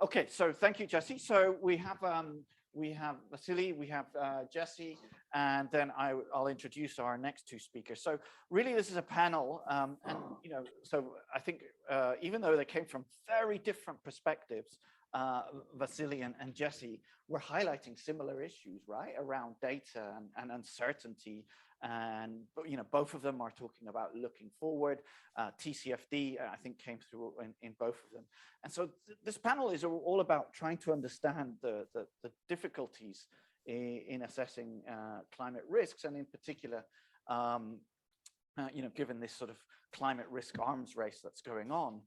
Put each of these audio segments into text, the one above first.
Okay, so thank you, Jesse. So we have Vassili, we have Jesse, and then I'll introduce our next two speakers. So really, this is a panel, and so I think even though they came from very different perspectives, Vassili and Jesse were highlighting similar issues, right, around data and uncertainty. And both of them are talking about looking forward. TCFD, I think, came through in both of them. And so this panel is all about trying to understand the difficulties in assessing climate risks, and in particular, given this sort of climate risk arms race that's going on,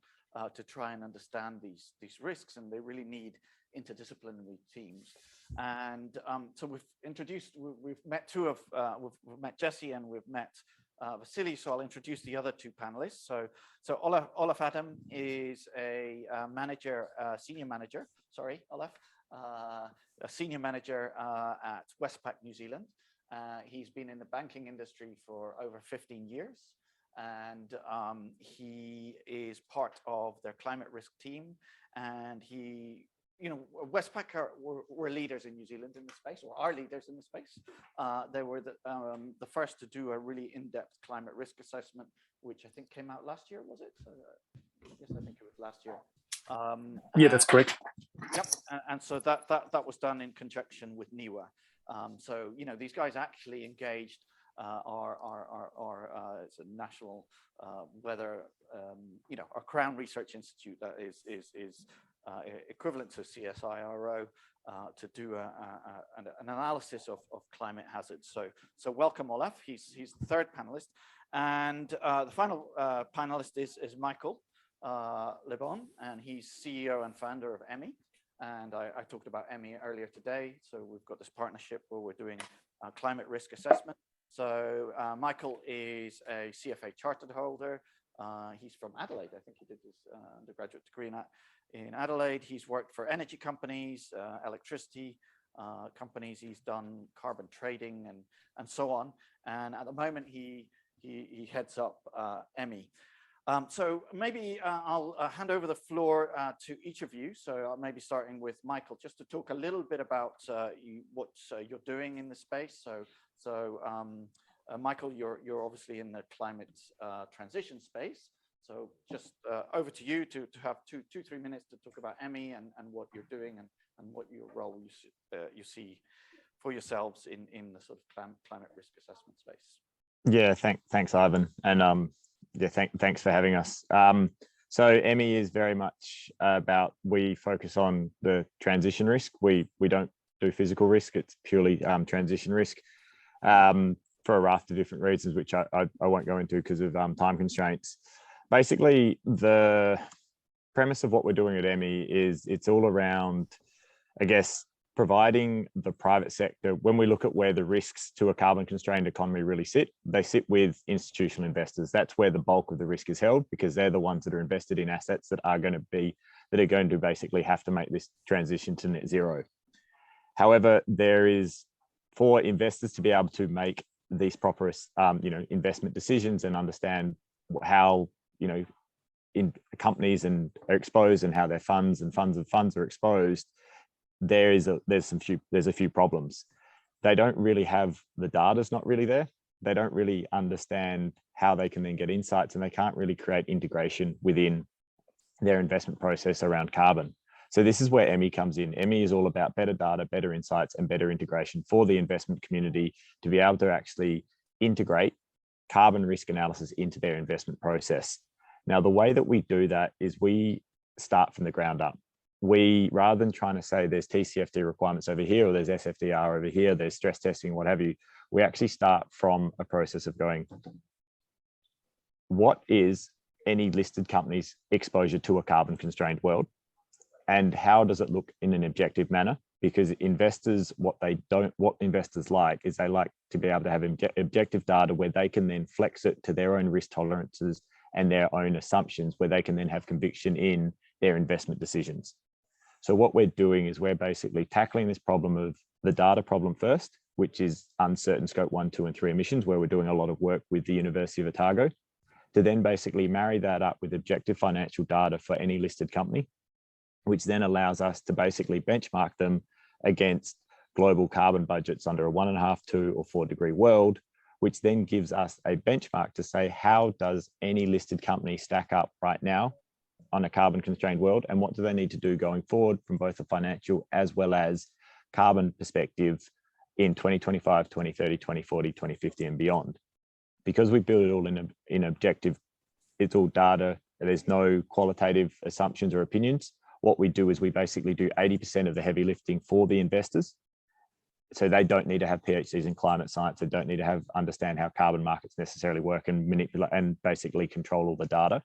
to try and understand these risks, and they really need interdisciplinary teams. And so we've met we've met Jesse and we've met Vassili. So I'll introduce the other two panelists. So Olaf Adam is a senior manager. Sorry, Olaf, a senior manager at Westpac New Zealand. He's been in the banking industry for over 15 years, and he is part of their climate risk team. And Westpac were leaders in New Zealand in the space, or are leaders in the space. They were the first to do a really in-depth climate risk assessment, which I think came out last year, was it? Yes, I think it was last year. Yeah, that's correct. Yep, and so that was done in conjunction with NIWA. So these guys actually engaged it's a national weather, our Crown Research Institute that is equivalent to CSIRO to do an analysis of climate hazards. So welcome, Olaf. He's the third panelist, and the final panelist is Michael Lebon, and he's CEO and founder of EMI. And I talked about EMI earlier today. So we've got this partnership where we're doing climate risk assessment. So Michael is a CFA chartered holder. He's from Adelaide. I think he did his undergraduate degree in Adelaide. He's worked for energy companies, electricity companies. He's done carbon trading and so on. And at the moment, he heads up EMI. So maybe I'll hand over the floor to each of you. So maybe starting with Michael, just to talk a little bit about what you're doing in the space. So Michael, you're obviously in the climate transition space. So just over to you to have 3 minutes to talk about EMI and what you're doing and what your role you see for yourselves in the sort of climate risk assessment space. Yeah, thanks, Ivan, and thanks for having us. So EMI is very much about, we focus on the transition risk. We don't do physical risk. It's purely transition risk, for a raft of different reasons, which I won't go into because of time constraints. Basically, the premise of what we're doing at EMI is it's all around, I guess, providing the private sector. When we look at where the risks to a carbon constrained economy really sit, they sit with institutional investors. That's where the bulk of the risk is held, because they're the ones that are invested in assets that are going to basically have to make this transition to net zero. However, for investors to be able to make these proper investment decisions and understand how in companies and are exposed, and how their funds are exposed, there's a few problems. They don't really have, the data's not really there. They don't really understand how they can then get insights, and they can't really create integration within their investment process around carbon. So this is where EMI comes in. EMI is all about better data, better insights, and better integration for the investment community to be able to actually integrate carbon risk analysis into their investment process. Now, the way that we do that is we start from the ground up. Rather than trying to say there's TCFD requirements over here, or there's SFDR over here, there's stress testing, what have you, we actually start from a process of going, what is any listed company's exposure to a carbon constrained world? And how does it look in an objective manner? Because investors, what investors like is they like to be able to have objective data where they can then flex it to their own risk tolerances and their own assumptions, where they can then have conviction in their investment decisions. So what we're doing is we're basically tackling this problem of the data problem first, which is uncertain scope 1, 2, and 3 emissions, where we're doing a lot of work with the University of Otago, to then basically marry that up with objective financial data for any listed company, which then allows us to basically benchmark them against global carbon budgets under a 1.5, 2 or 4 degree world, which then gives us a benchmark to say, how does any listed company stack up right now on a carbon constrained world, and what do they need to do going forward from both a financial as well as carbon perspective in 2025, 2030, 2040, 2050 and beyond. Because we build it all in objective, it's all data, there's no qualitative assumptions or opinions. What we do is we basically do 80% of the heavy lifting for the investors. So they don't need to have PhDs in climate science. They don't need to understand how carbon markets necessarily work and manipulate and basically control all the data.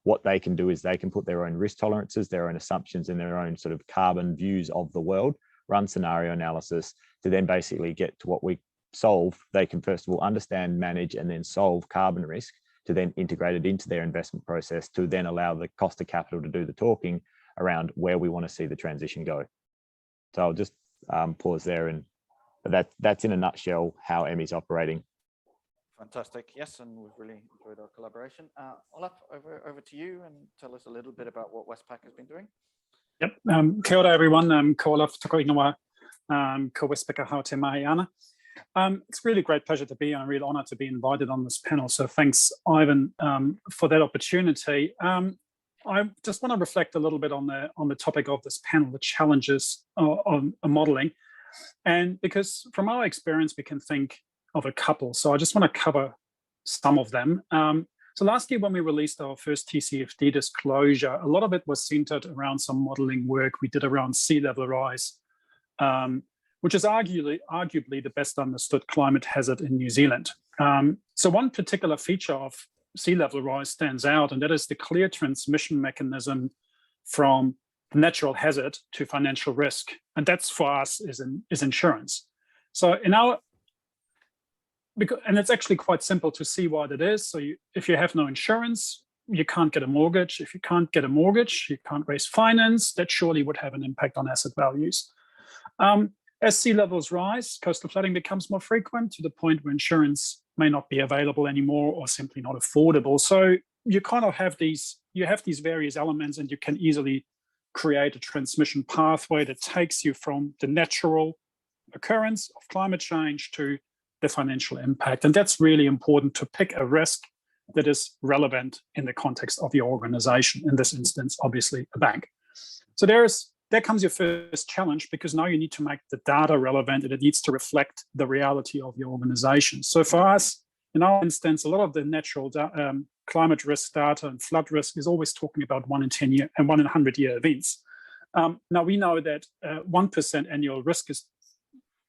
What they can do is they can put their own risk tolerances, their own assumptions and their own sort of carbon views of the world, run scenario analysis to then basically get to what we solve. They can first of all understand, manage, and then solve carbon risk to then integrate it into their investment process to then allow the cost of capital to do the talking around where we want to see the transition go. So I'll just pause there, and that's in a nutshell how Emmy's operating. Fantastic. Yes, and we've really enjoyed our collaboration. Olaf, over to you, and tell us a little bit about what Westpac has been doing. Yep. Kia ora, everyone. Ko Olaf, toko ingoa, ko Westpac haute mai ana. It's really a great pleasure to be on, a real honor to be invited on this panel. So thanks, Ivan, for that opportunity. I just want to reflect a little bit on the topic of this panel, the challenges of modeling. And because from our experience, we can think of a couple. So I just want to cover some of them. So last year when we released our first TCFD disclosure, a lot of it was centered around some modeling work we did around sea level rise, which is arguably the best understood climate hazard in New Zealand. So one particular feature of sea level rise stands out, and that is the clear transmission mechanism from natural hazard to financial risk. And that's for us is insurance. So and it's actually quite simple to see what it is. So if you have no insurance, you can't get a mortgage. If you can't get a mortgage, you can't raise finance. That surely would have an impact on asset values. As sea levels rise, coastal flooding becomes more frequent to the point where insurance may not be available anymore or simply not affordable. So you kind of have these various elements, and you can easily create a transmission pathway that takes you from the natural occurrence of climate change to the financial impact. And that's really important, to pick a risk that is relevant in the context of your organization, in this instance, obviously a bank. So there comes your first challenge, because now you need to make the data relevant, and it needs to reflect the reality of your organization. So for us, in our instance, a lot of the natural climate risk data and flood risk is always talking about 1 in 10 year and 1 in 100 year events. Now we know that 1% annual risk is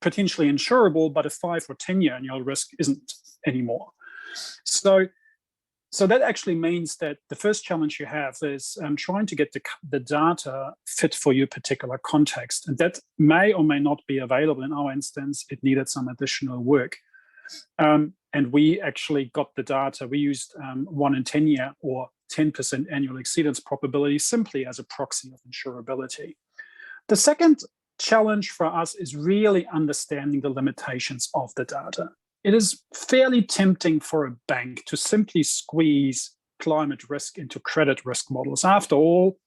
potentially insurable, but a 5 or 10 year annual risk isn't anymore. So that actually means that the first challenge you have is trying to get the data fit for your particular context. And that may or may not be available. In our instance, it needed some additional work. And we actually got the data. We used 1 in 10 year or 10% annual exceedance probability simply as a proxy of insurability. The second challenge for us is really understanding the limitations of the data. It is fairly tempting for a bank to simply squeeze climate risk into credit risk models. After all,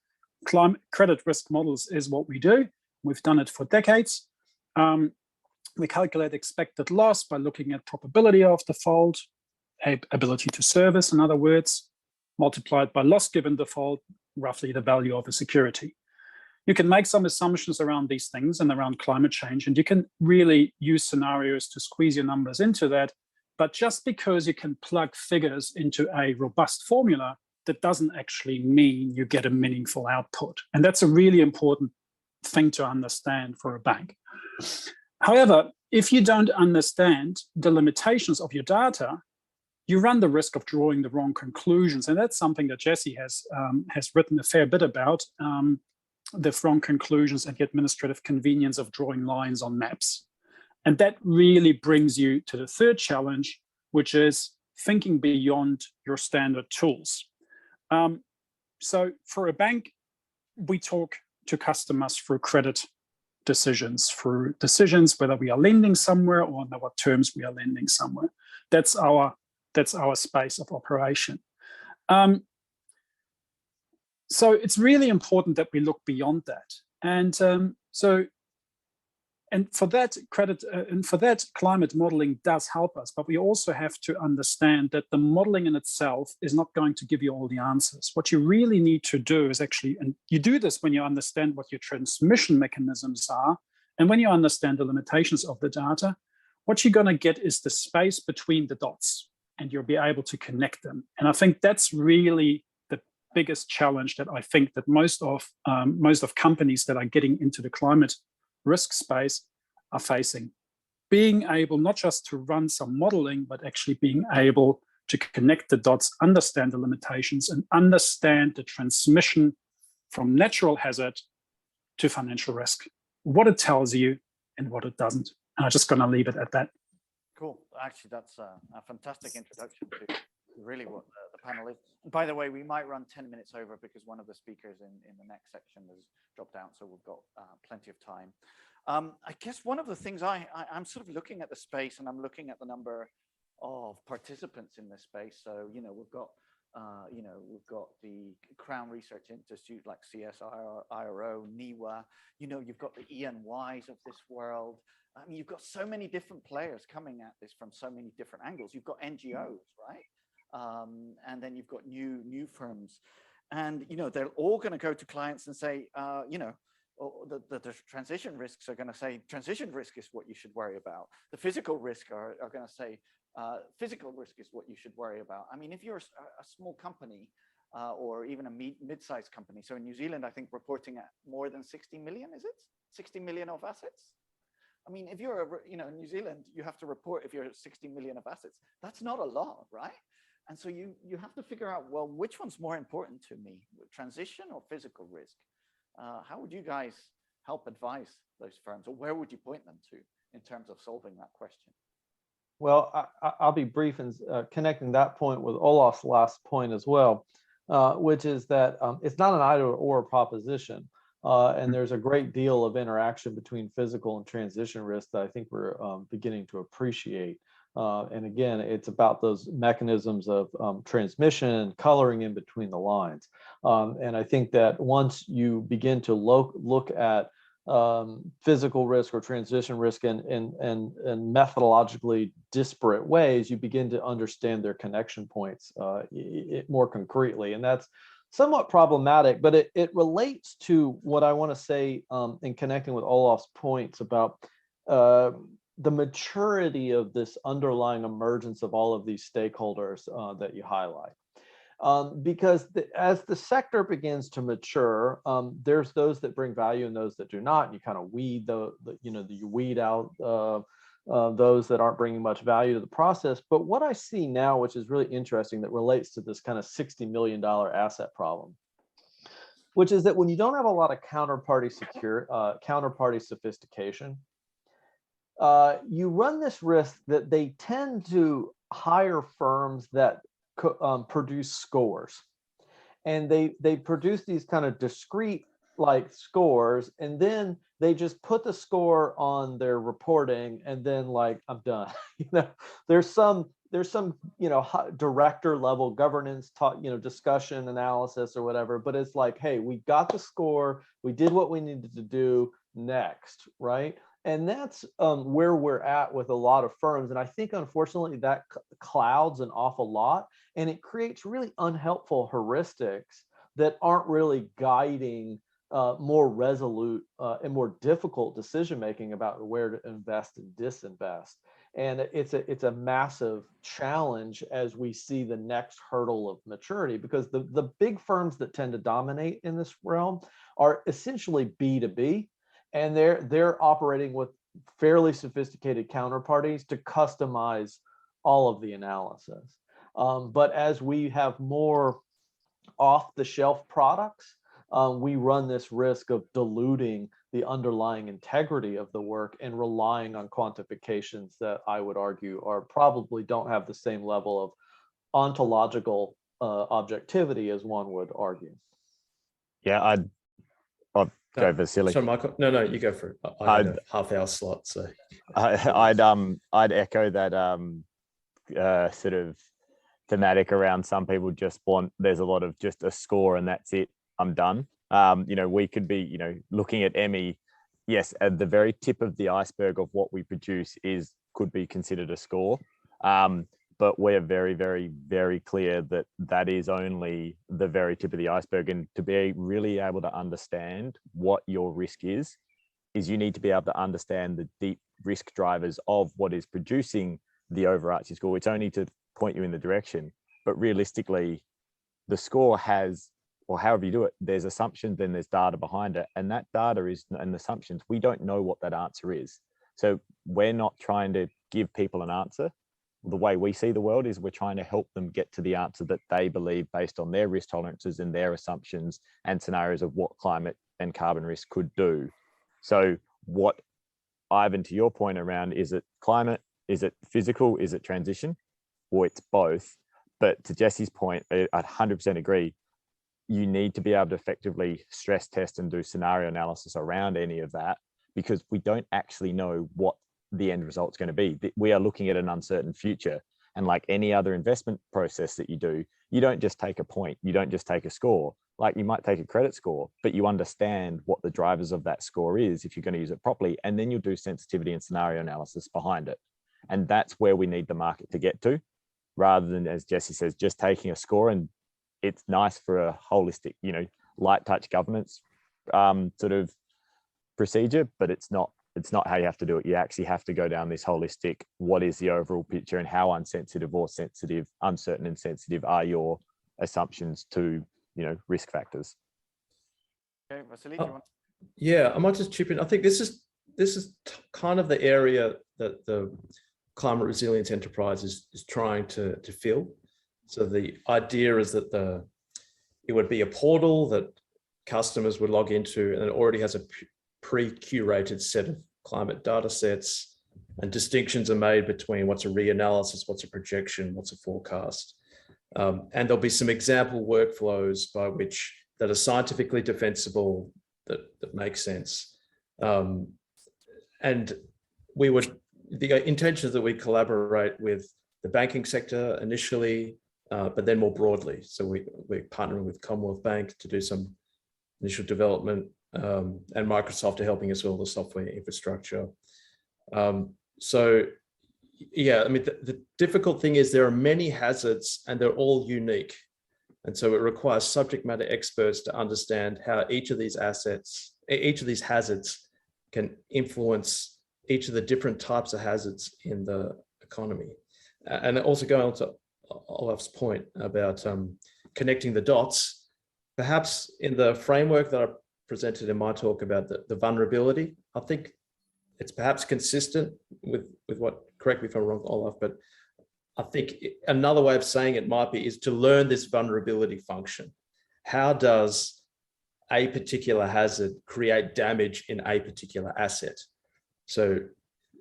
credit risk models is what we do. We've done it for decades. We calculate expected loss by looking at probability of default, ability to service, in other words, multiplied by loss given default, roughly the value of a security. You can make some assumptions around these things and around climate change, and you can really use scenarios to squeeze your numbers into that. But just because you can plug figures into a robust formula, that doesn't actually mean you get a meaningful output. And that's a really important thing to understand for a bank. However, if you don't understand the limitations of your data, you run the risk of drawing the wrong conclusions. And that's something that Jesse has written a fair bit about, the wrong conclusions and the administrative convenience of drawing lines on maps. And that really brings you to the third challenge, which is thinking beyond your standard tools. So for a bank, we talk to customers through credit decisions, through decisions whether we are lending somewhere or under what terms we are lending somewhere. That's our space of operation. So it's really important that we look beyond that. And for that climate modeling does help us, but we also have to understand that the modeling in itself is not going to give you all the answers. What you really need to do is actually, and you do this when you understand what your transmission mechanisms are, and when you understand the limitations of the data, what you're going to get is the space between the dots, and you'll be able to connect them. And I think that's really the biggest challenge that I think that most of companies that are getting into the climate risk space are facing. Being able not just to run some modeling, but actually being able to connect the dots, understand the limitations, and understand the transmission from natural hazard to financial risk, what it tells you and what it doesn't. And I'm just going to leave it at that. Cool. Actually, that's a fantastic introduction to really what the panel is. And by the way, we might run 10 minutes over because one of the speakers in the next section has dropped out, so we've got plenty of time. I guess one of the things I'm sort of looking at the space, and I'm looking at the number of participants in this space. So, we've got the Crown Research Institute like CSIRO, NIWA, you've got the ENYs of this world. I mean, you've got so many different players coming at this from so many different angles. You've got NGOs, right? And then you've got new firms. And, they're all going to go to clients and say, the transition risks are going to say, transition risk is what you should worry about. The physical risk are going to say, physical risk is what you should worry about. I mean, if you're a small company or even a mid-sized company, so in New Zealand, I think reporting at more than 60 million, is it? 60 million of assets? I mean, if you're, in New Zealand, you have to report if you're 60 million of assets. That's not a lot, right? And so you have to figure out, well, which one's more important to me, transition or physical risk? How would you guys help advise those firms, or where would you point them to in terms of solving that question? Well, I'll be brief in connecting that point with Olaf's last point as well, which is that it's not an either or proposition. And there's a great deal of interaction between physical and transition risk that I think we're beginning to appreciate. And again, it's about those mechanisms of transmission and coloring in between the lines. And I think that once you begin to look at physical risk or transition risk in methodologically disparate ways, you begin to understand their connection points more concretely. And that's somewhat problematic, but it relates to what I want to say in connecting with Olaf's points about the maturity of this underlying emergence of all of these stakeholders that you highlight. Because as the sector begins to mature, there's those that bring value and those that do not, and you kind of weed you weed out those that aren't bringing much value to the process. But what I see now, which is really interesting, that relates to this kind of $60 million asset problem, which is that when you don't have a lot of counterparty sophistication, you run this risk that they tend to hire firms that produce scores, and they produce these kind of discrete like scores, and then they just put the score on their reporting, and then like, I'm done. There's some director level governance discussion analysis or whatever, but it's like, hey, we got the score, we did what we needed to do, next, right? And that's where we're at with a lot of firms. And I think, unfortunately, that clouds an awful lot, and it creates really unhelpful heuristics that aren't really guiding more resolute and more difficult decision-making about where to invest and disinvest. And it's a massive challenge as we see the next hurdle of maturity, because the big firms that tend to dominate in this realm are essentially B2B. And they're operating with fairly sophisticated counterparties to customize all of the analysis. But as we have more off-the-shelf products, we run this risk of diluting the underlying integrity of the work and relying on quantifications that I would argue probably don't have the same level of ontological objectivity as one would argue. Yeah, I'll go Vassili. Sorry, Michael. No, you go for it. I had a half-hour slot, so I'd echo that sort of thematic around some people just want, there's a lot of just a score and that's it. I'm done. We could be, looking at Emmy, yes, at the very tip of the iceberg of what we produce could be considered a score. But we're very, very, very clear that that is only the very tip of the iceberg. And to be really able to understand what your risk is you need to be able to understand the deep risk drivers of what is producing the overarching score. It's only to point you in the direction, but realistically, the score has, or however you do it, there's assumptions, then there's data behind it. And that data is, and assumptions, we don't know what that answer is. So we're not trying to give people an answer. The way we see the world is we're trying to help them get to the answer that they believe based on their risk tolerances and their assumptions and scenarios of what climate and carbon risk could do. So what, Ivan, to your point around, is it climate, is it physical, is it transition? Or it's both. But to Jesse's point, I 100% agree. You need to be able to effectively stress test and do scenario analysis around any of that, because we don't actually know what the end result's going to be. We are looking at an uncertain future. And like any other investment process that you do, you don't just take a point, you don't just take a score. Like you might take a credit score, but you understand what the drivers of that score is if you're going to use it properly, and then you'll do sensitivity and scenario analysis behind it. And that's where we need the market to get to, rather than, as Jesse says, just taking a score. And it's nice for a holistic, light touch governance sort of procedure, but it's not how you have to do it. You actually have to go down this holistic, what is the overall picture and how unsensitive or sensitive, uncertain and sensitive are your assumptions to, risk factors. Okay, Vassili, do you want? Yeah, I might just chip in. I think this is kind of the area that the climate resilience enterprise is trying to fill. So the idea is that it would be a portal that customers would log into, and it already has a pre-curated set of climate data sets, and distinctions are made between what's a reanalysis, what's a projection, what's a forecast. And there'll be some example workflows by which that are scientifically defensible, that make sense. And the intention is that we collaborate with the banking sector initially, but then more broadly. So we're partnering with Commonwealth Bank to do some initial development, and Microsoft are helping us build the software infrastructure. So yeah, I mean, the difficult thing is there are many hazards and they're all unique. And so it requires subject matter experts to understand how each of these hazards can influence each of the different types of hazards in the economy. And also going on to Olaf's point about connecting the dots, perhaps in the framework that I presented in my talk about the vulnerability, I think it's perhaps consistent with what, correct me if I'm wrong, Olaf, but I think another way of saying it might be is to learn this vulnerability function. How does a particular hazard create damage in a particular asset? So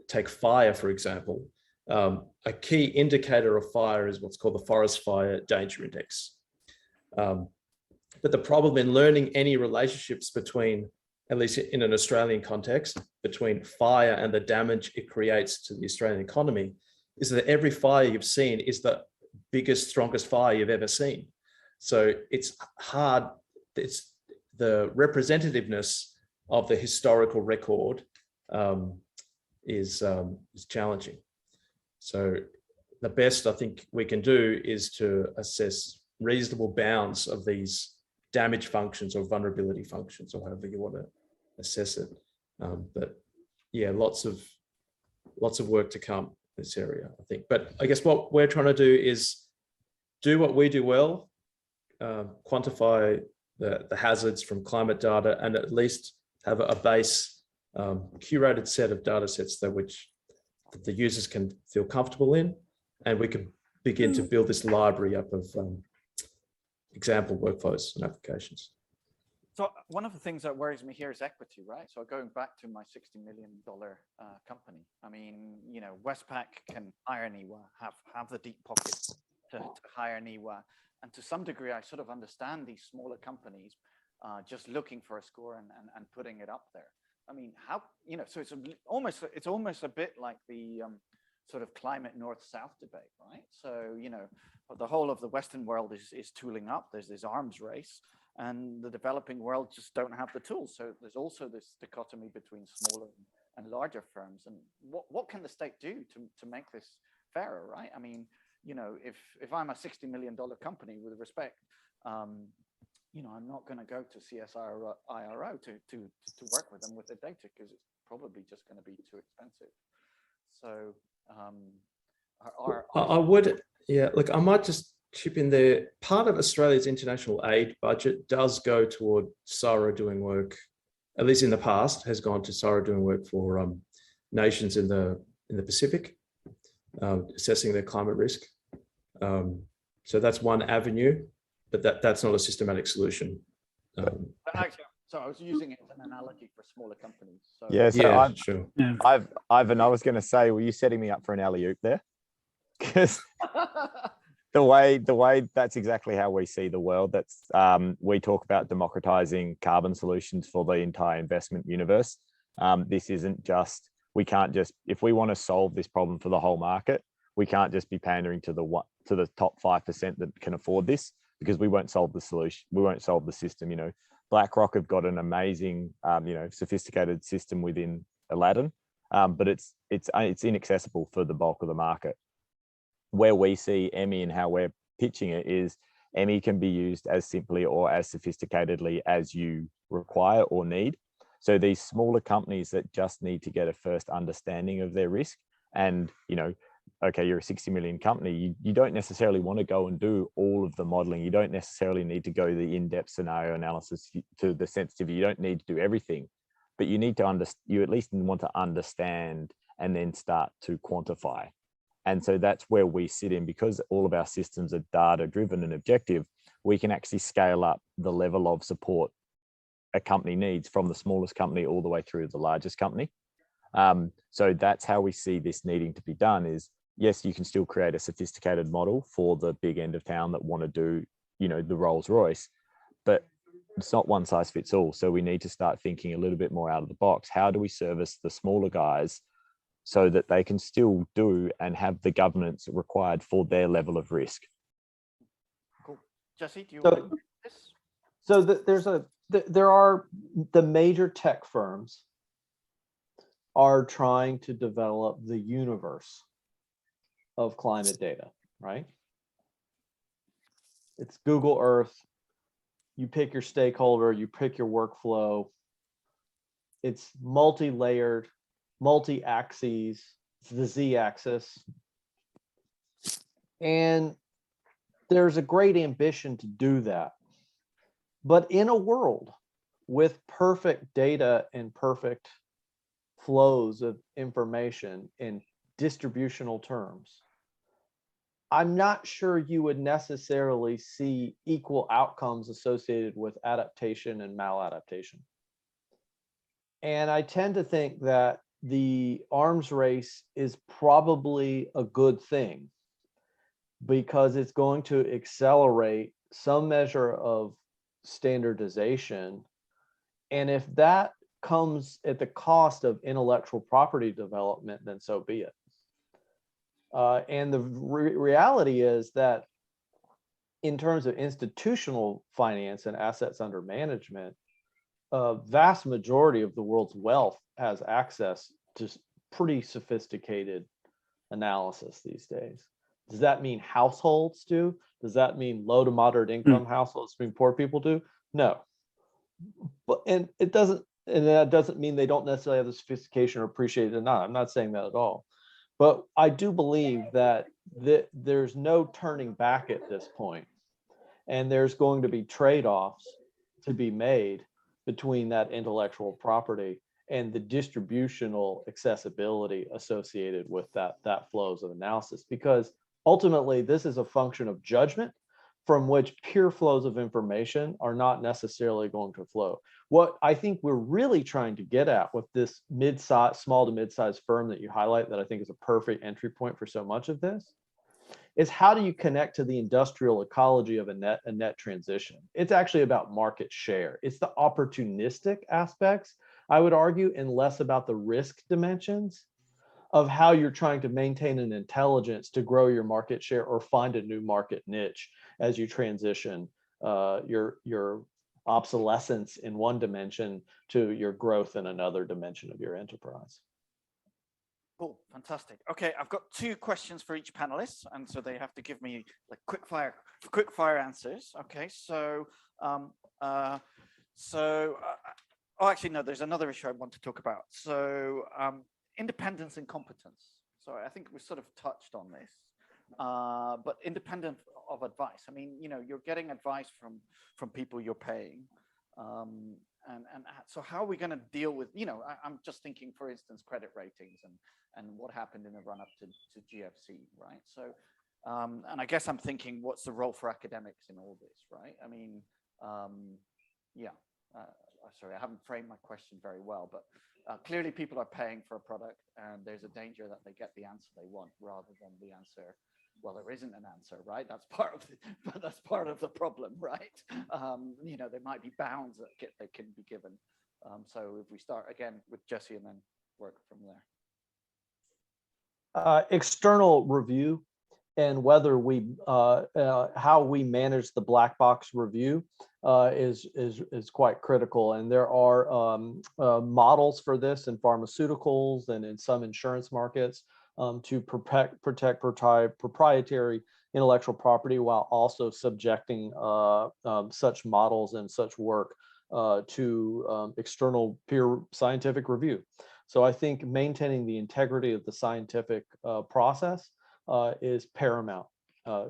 take fire, for example. A key indicator of fire is what's called the Forest Fire Danger Index. But the problem in learning any relationships between, at least in an Australian context, between fire and the damage it creates to the Australian economy, is that every fire you've seen is the biggest, strongest fire you've ever seen. So it's hard, it's the representativeness of the historical record is challenging. So the best I think we can do is to assess reasonable bounds of these damage functions or vulnerability functions, or however you want to assess it. But yeah, lots of work to come in this area, I think. But I guess what we're trying to do is do what we do well, quantify the hazards from climate data, and at least have a base curated set of data sets that the users can feel comfortable in, and we can begin to build this library up of example workflows and applications. So one of the things that worries me here is equity, right? So going back to my $60 million company, I mean, Westpac can hire NIWA, have the deep pockets to hire NIWA. And to some degree, I sort of understand these smaller companies just looking for a score and putting it up there. I mean, how, so it's almost a bit like the sort of climate north-south debate, right? So, the whole of the Western world is tooling up. There's this arms race. and the developing world just don't have the tools. So there's also this dichotomy between smaller and larger firms. And what can the state do to make this fairer, right? I mean, you know, if I'm a $60 million company, with respect, you know, I'm not going to go to CSIRO to work with them with the data, because it's probably just going to be too expensive. So I would, yeah, look, I might just chip in there. Part of Australia's international aid budget does go toward CSIRO doing work, at least in the past, has gone to CSIRO doing work for nations in the Pacific, assessing their climate risk. So that's one avenue, but that's not a systematic solution. Actually, so I was using it as an analogy for smaller companies. So. Yeah, so Yeah, sure. Yeah. Ivan, I was going to say, were you setting me up for an alley-oop there? Because the way that's exactly how we see the world. That's we talk about democratizing carbon solutions for the entire investment universe. This isn't just, we can't just, if we want to solve this problem for the whole market, we can't just be pandering to the top 5% that can afford this, because we won't solve the solution. We won't solve the system. You know, BlackRock have got an amazing, you know, sophisticated system within Aladdin, but it's inaccessible for the bulk of the market. Where we see Emmy and how we're pitching it is, Emmy can be used as simply or as sophisticatedly as you require or need. So these smaller companies that just need to get a first understanding of their risk, and, you know, okay, you're a 60 million company, you don't necessarily want to go and do all of the modeling. You don't necessarily need to go the in-depth scenario analysis to the sensitivity. You don't need to do everything, but you need to you at least want to understand and then start to quantify. And so that's where we sit in, because all of our systems are data driven and objective. We can actually scale up the level of support a company needs, from the smallest company all the way through to the largest company. So that's how we see this needing to be done. Is, yes, you can still create a sophisticated model for the big end of town that want to do, you know, the Rolls Royce, but it's not one size fits all. So we need to start thinking a little bit more out of the box. How do we service the smaller guys so that they can still do and have the governance required for their level of risk? Cool. Jesse, do you So- want to do this? So there are the major tech firms are trying to develop the universe of climate data, right? It's Google Earth. You pick your stakeholder, you pick your workflow. It's multi-layered, multi-axes. It's the Z-axis. And there's a great ambition to do that. But in a world with perfect data and perfect flows of information in distributional terms, I'm not sure you would necessarily see equal outcomes associated with adaptation and maladaptation. And I tend to think that the arms race is probably a good thing, because it's going to accelerate some measure of standardization. And if that comes at the cost of intellectual property development, then so be it. And the reality is that in terms of institutional finance and assets under management, a vast majority of the world's wealth has access to pretty sophisticated analysis these days. Does that mean households do? Does that mean low to moderate income households? Mean poor people do? No. But and that doesn't mean they don't necessarily have the sophistication or appreciate it or not. I'm not saying that at all. But I do believe that there's no turning back at this point. And there's going to be trade-offs to be made between that intellectual property and the distributional accessibility associated with that flows of analysis. Because ultimately, this is a function of judgment from which pure flows of information are not necessarily going to flow. What I think we're really trying to get at with this small to mid-sized firm that you highlight, that I think is a perfect entry point for so much of this, is how do you connect to the industrial ecology of a net transition? It's actually about market share. It's the opportunistic aspects, I would argue, and less about the risk dimensions of how you're trying to maintain an intelligence to grow your market share or find a new market niche as you transition your obsolescence in one dimension to your growth in another dimension of your enterprise. Cool, fantastic. Okay, I've got 2 questions for each panelist, and so they have to give me like quick fire answers. Okay, so oh, actually no, there's another issue I want to talk about. So independence and competence. So I think we sort of touched on this, but independent of advice. I mean, you know, you're getting advice from people you're paying. And so how are we going to deal with, you know, I'm just thinking, for instance, credit ratings and what happened in the run up to GFC, right? So, and I guess I'm thinking, what's the role for academics in all this, right? I mean, yeah, sorry, I haven't framed my question very well, but clearly people are paying for a product and there's a danger that they get the answer they want rather than the answer. Well, there isn't an answer, right? That's part of the problem, right? You know, there might be bounds that can be given. So if we start again with Jesse and then work from there. External review and whether we how we manage the black box review is quite critical. And there are models for this in pharmaceuticals and in some insurance markets. To protect proprietary intellectual property while also subjecting such models and such work to external peer scientific review. So I think maintaining the integrity of the scientific process is paramount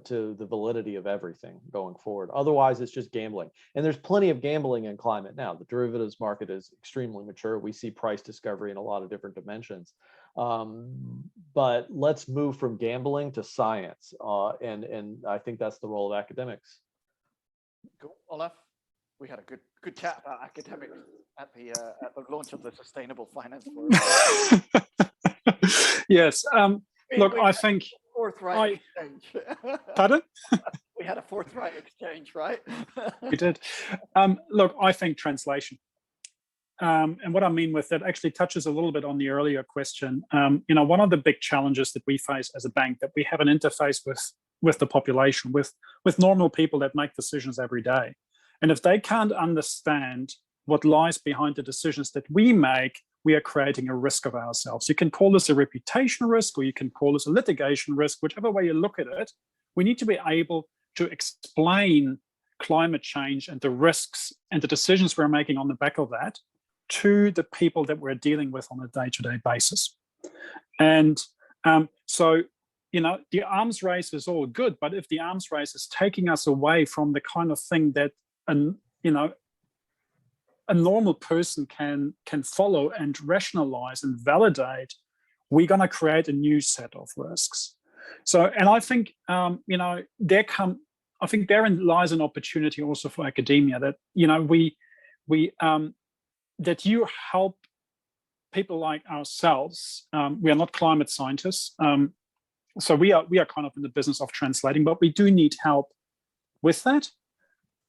to the validity of everything going forward. Otherwise, it's just gambling. And there's plenty of gambling in climate now. The derivatives market is extremely mature. We see price discovery in a lot of different dimensions. But let's move from gambling to science. And I think that's the role of academics. Cool. Olaf, we had a good chat about academics at the launch of the Sustainable Finance Forum. Yes. Look, I think forthright exchange. Pardon? We had a forthright exchange, right? We did. Look, I think translation. And what I mean with that actually touches a little bit on the earlier question. You know, one of the big challenges that we face as a bank, that we have an interface with the population, with normal people that make decisions every day. And if they can't understand what lies behind the decisions that we make, we are creating a risk of ourselves. You can call this a reputation risk, or you can call this a litigation risk, whichever way you look at it. We need to be able to explain climate change and the risks and the decisions we're making on the back of that to the people that we're dealing with on a day-to-day basis. And so, you know, the arms race is all good, but if the arms race is taking us away from the kind of thing that, you know, a normal person can follow and rationalize and validate, we're going to create a new set of risks. So, and I think, you know, I think therein lies an opportunity also for academia, that, you know, that you help people like ourselves. We are not climate scientists, so we are kind of in the business of translating, but we do need help with that,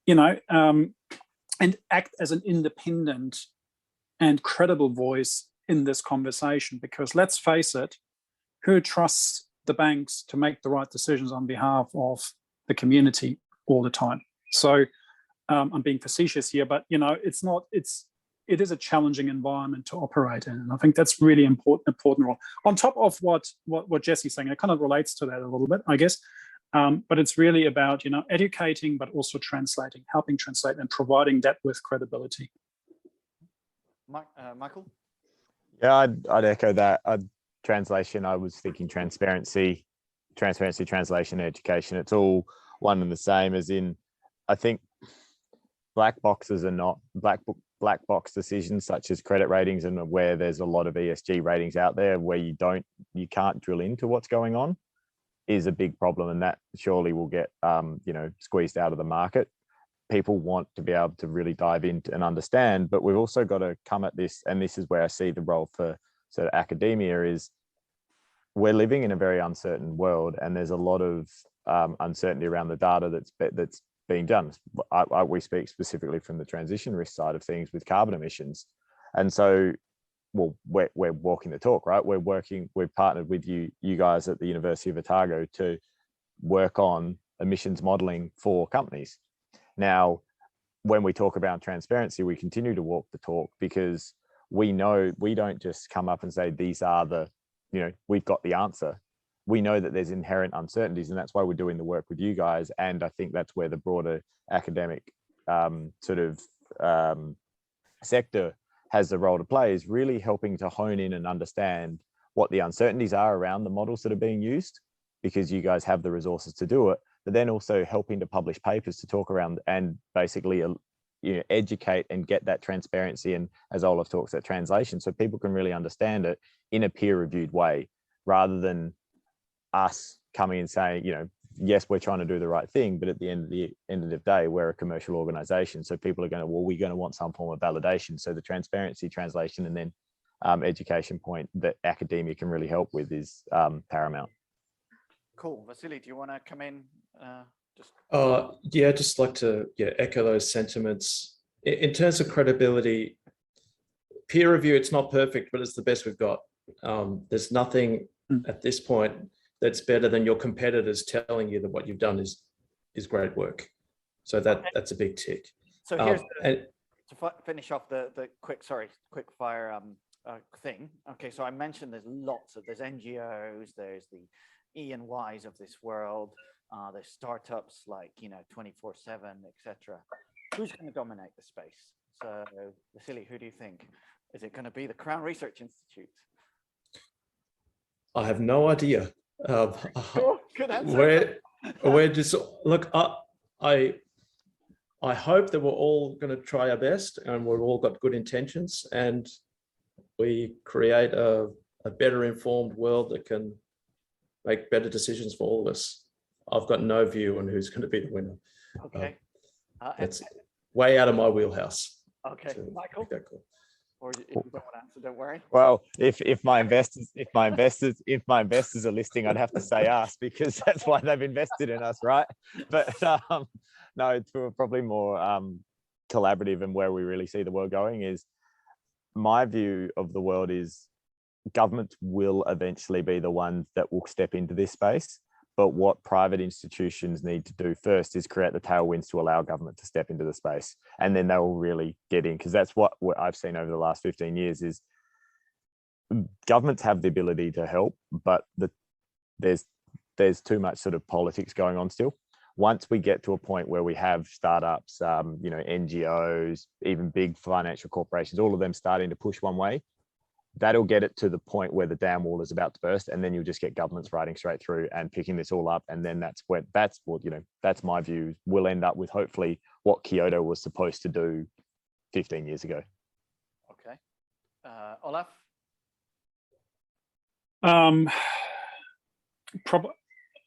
you know, and act as an independent and credible voice in this conversation. Because let's face it, who trusts the banks to make the right decisions on behalf of the community all the time? So I'm being facetious here, but, you know, it is a challenging environment to operate in. And I think that's really important role. On top of what Jesse's saying, it kind of relates to that a little bit, I guess. But it's really about, you know, educating, but also translating, helping translate and providing that with credibility. Michael? Yeah, I'd echo that. Translation, I was thinking transparency, translation, education. It's all one and the same, as in, I think black boxes are not black box decisions such as credit ratings, and where there's a lot of ESG ratings out there where you can't drill into what's going on, is a big problem, and that surely will get you know, squeezed out of the market. People want to be able to really dive into and understand, but we've also got to come at this, and this is where I see the role for sort of academia is, we're living in a very uncertain world, and there's a lot of uncertainty around the data that's being done. We speak specifically from the transition risk side of things with carbon emissions, and so, well, we're walking the talk, right? We've partnered with you guys at the University of Otago to work on emissions modeling for companies. Now, when we talk about transparency, we continue to walk the talk, because we know we don't just come up and say, these are the, we've got the answer. We know that there's inherent uncertainties, and that's why we're doing the work with you guys. And I think that's where the broader academic sector has the role to play, is really helping to hone in and understand what the uncertainties are around the models that are being used, because you guys have the resources to do it, but then also helping to publish papers to talk around and basically educate and get that transparency, and as Olaf talks, that translation, so people can really understand it in a peer-reviewed way, rather than us coming and saying, yes, we're trying to do the right thing, but at the end of the day, we're a commercial organization, so people are going to, we're going to want some form of validation. So the transparency, translation, and then education point that academia can really help with is paramount. Cool. Vassili, do you want to come in? Yeah, just like to echo those sentiments. In terms of credibility, peer review, it's not perfect, but it's the best we've got. There's nothing at this point that's better than your competitors telling you that what you've done is great work. So that's a big tick. So here's to finish off the quick fire thing. Okay, so I mentioned there's NGOs, there's the E&Ys of this world, there's startups like 24/7, etc. Who's going to dominate the space? So Vassili, who do you think? Is it going to be the Crown Research Institute? I have no idea. Good answer. We're just look. I hope that we're all going to try our best, and we've all got good intentions, and we create a better informed world that can make better decisions for all of us. I've got no view on who's going to be the winner. Okay, that's way out of my wheelhouse. Okay, Michael. Or if you don't want to answer, don't worry. Well, if my investors are listening, I'd have to say us, because that's why they've invested in us, right? But no, it's probably more collaborative, and where we really see the world going is, my view of the world is governments will eventually be the ones that will step into this space. But what private institutions need to do first is create the tailwinds to allow government to step into the space, and then they'll really get in. Because that's what I've seen over the last 15 years is governments have the ability to help, but there's too much sort of politics going on still. Once we get to a point where we have startups, NGOs, even big financial corporations, all of them starting to push one way, that'll get it to the point where the dam wall is about to burst, and then you'll just get governments riding straight through and picking this all up. And then that's my view. We'll end up with hopefully what Kyoto was supposed to do 15 years ago. Okay. Olaf?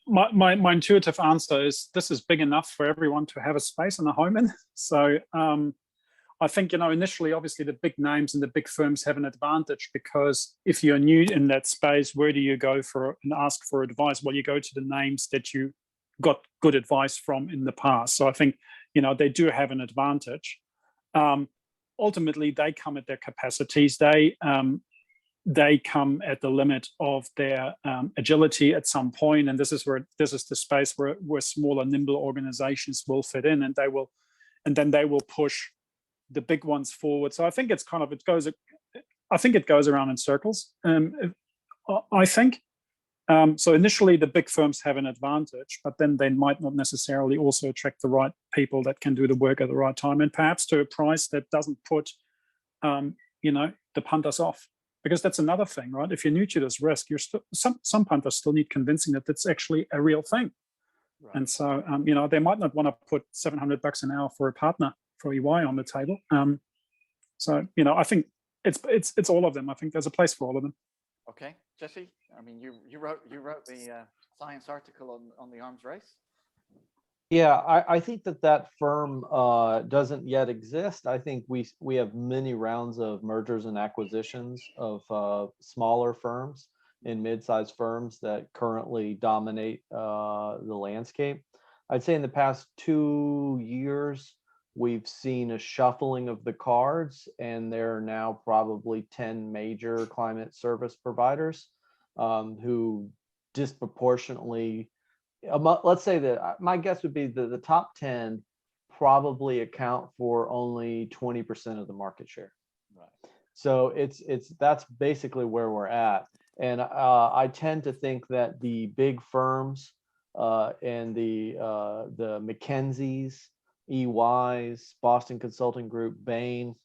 My intuitive answer is this is big enough for everyone to have a space and a home in. So I think, initially, obviously, the big names and the big firms have an advantage, because if you're new in that space, where do you go and ask for advice? Well, you go to the names that you got good advice from in the past. So I think, they do have an advantage. Ultimately, they come at their capacities. They come at the limit of their agility at some point, and this is the space where smaller, nimble organizations will fit in, and then they will push the big ones forward. So I think it goes around in circles. I think so. Initially, the big firms have an advantage, but then they might not necessarily also attract the right people that can do the work at the right time, and perhaps to a price that doesn't put, the punters off. Because that's another thing, right? If you're new to this risk, you're still some punters still need convincing that it's actually a real thing. Right. And so, they might not want to put $700 an hour for a partner for EY on the table. So, I think it's all of them. I think there's a place for all of them. Okay, Jesse. I mean, you wrote the science article on the arms race. Yeah, I think that firm doesn't yet exist. I think we have many rounds of mergers and acquisitions of smaller firms and mid-sized firms that currently dominate the landscape. I'd say in the past 2 years, we've seen a shuffling of the cards, and there are now probably 10 major climate service providers who disproportionately, let's say that my guess would be the top 10 probably account for only 20% of the market share. Right. So that's basically where we're at. And I tend to think that the big firms and the McKinseys, EYs, Boston Consulting Group, Bain,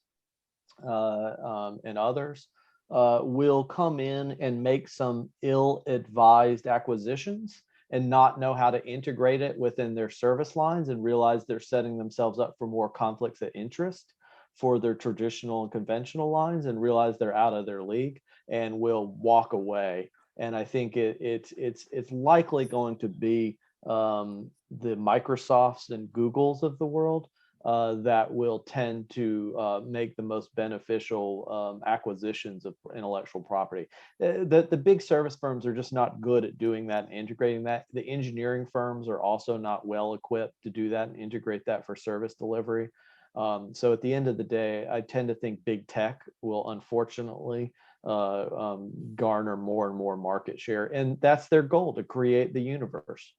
and others will come in and make some ill-advised acquisitions and not know how to integrate it within their service lines and realize they're setting themselves up for more conflicts of interest for their traditional and conventional lines, and realize they're out of their league and will walk away. And I think it's likely going to be the Microsofts and Googles of the world that will tend to make the most beneficial acquisitions of intellectual property. The big service firms are just not good at doing that and integrating that. The engineering firms are also not well equipped to do that and integrate that for service delivery. So at the end of the day, I tend to think big tech will unfortunately garner more and more market share. And that's their goal, to create the universe.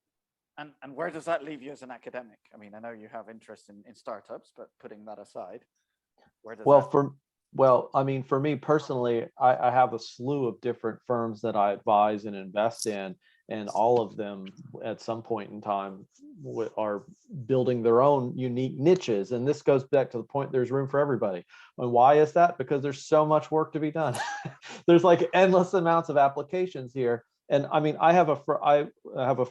And where does that leave you as an academic? I mean, I know you have interest in startups, but putting that aside, where does I mean, for me personally, I have a slew of different firms that I advise and invest in, and all of them at some point in time are building their own unique niches. And this goes back to the point, there's room for everybody. And why is that? Because there's so much work to be done. There's like endless amounts of applications here. And I mean, I have a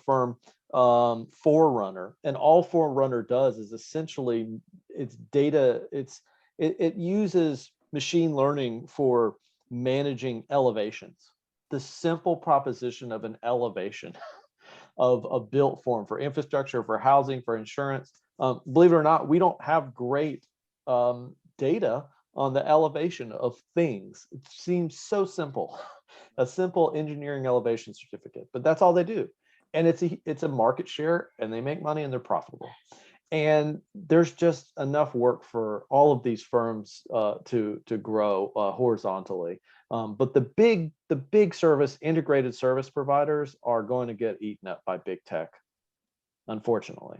firm, Forerunner, and all Forerunner does is essentially it's data. It uses machine learning for managing elevations. The simple proposition of an elevation of a built form for infrastructure, for housing, for insurance. Believe it or not, we don't have great data on the elevation of things. It seems so simple, a simple engineering elevation certificate, but that's all they do. And it's a market share, and they make money and they're profitable. And there's just enough work for all of these firms to grow horizontally. But the big integrated service providers are going to get eaten up by big tech, unfortunately.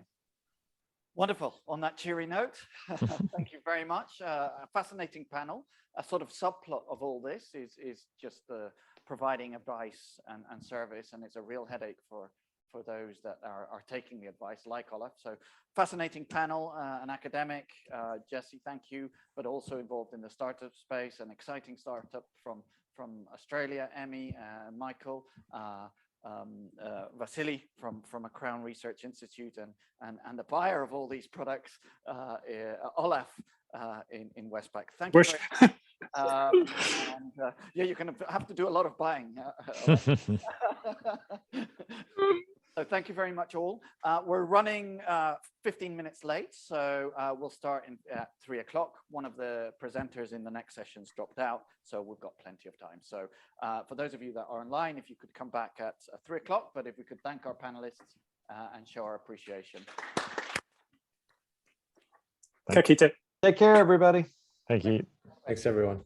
Wonderful. On that cheery note, thank you very much. A fascinating panel. A sort of subplot of all this is just the providing advice and service, and it's a real headache for those that are taking the advice, like Olaf. So fascinating panel, an academic, Jesse, thank you, but also involved in the startup space, an exciting startup from Australia, Emmy, Michael, Vassili from a Crown Research Institute, and the buyer of all these products, Olaf in Westpac. Thank you very much. Yeah, you're going to have to do a lot of buying. So thank you very much all. We're running 15 minutes late, so we'll start at 3 o'clock. One of the presenters in the next session's dropped out, so we've got plenty of time. So for those of you that are online, if you could come back at 3 o'clock, but if we could thank our panelists and show our appreciation. Kakite. Take care, everybody. Thank you. Thanks, everyone.